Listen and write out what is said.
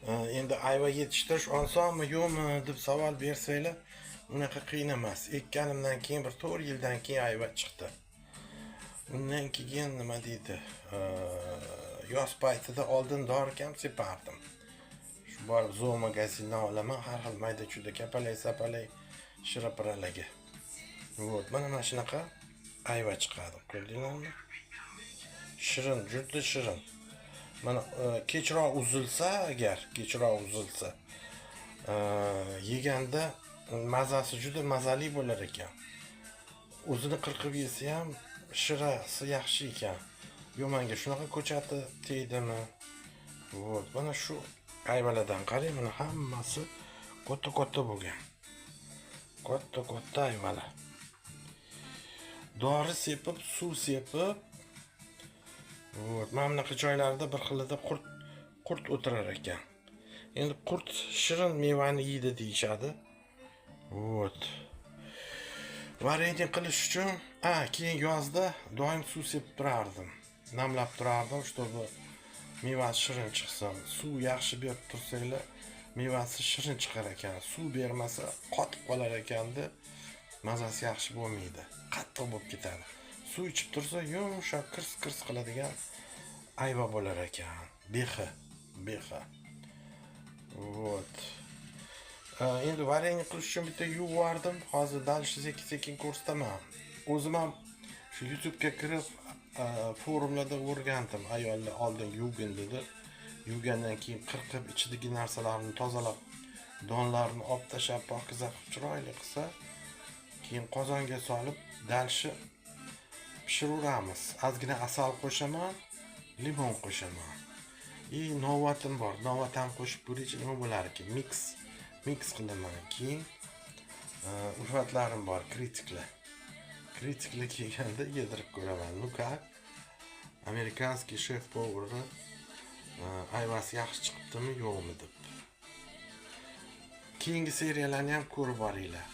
Endi ayva yetishtirish osonmi yo'qmi deb savol bersanglar, unaqa qiyin emas. Ekkanimdan keyin bir 4 yildan keyin ayva chiqdi. Undan keyin nima deydi? Yoz paytida oldin dorikam separdim. Shu borib zoo magazindan olaman, har xil mayda-chuyda kapalay-sapalay shirapiralarga. Вот, mana shunaqa ayva chiqadi. Ko'rdinglarmi? Shirin, juda shirin. Mana kechroq uzilsa agar, yeganda mazasi juda mazali bo'lar ekan. O'zini qirqib yesa ham shirasi yaxshi ekan. Yo, menga shunaqa ko'chati tegdimi? Вот, mana shu ayvalardan qarang, mana hammasi katta bo'lgan. Katta ayvalar. Dori sepib, suv sepib, вот, mana bunaqa joylarda bir xilida qurt o'tirar ekan. Endi qurt shirin mevani yeydi deyishadi. Вот. Vareniya qilish uchun, keyin yozda doim suv sepib turardim. Namlab turardim, чтобы mevasi shirin chiqsin. Suv yaxshi berib tursanglar, mevasi shirin chiqar ekan. Suv bermasa qotib qolar ekanda, mazasi yaxshi bo'lmaydi. Qattiq bo'lib ketadi. Suv ichib tursa, yumshoq qirs qiladigan ayva bo'lar ekan. Behi. Вот. Endi vareniya qilish uchun bitta yuvardim. Hozir dальше sekin ko'rsataman. O'zim ham shu YouTube'ga kirib forumlarda o'rgandim. Ayollar oldin yuvgin dedi. Yuvgandan keyin qirqib ichidagi narsalarni tozalab, donlarini olib tashlab, pokiza qilib chiroyli qilsa, keyin qozonga solib dальше pishiraveramiz. Ozgina asal qo'shaman, limon qo'shaman. Novatim bor. Novat ham qo'shib ko'rishim nima bo'lar ekan? Mix qilaman. Keyin ulfatlarim bor, kritiklar kelganda yedirib ko'raman. Ну как? Amerikanskiy shef-поварni ayvasi yaxshi chiqibdimi, yo'qmi deb. Keyingi seriyalarni ham ko'rib boringlar.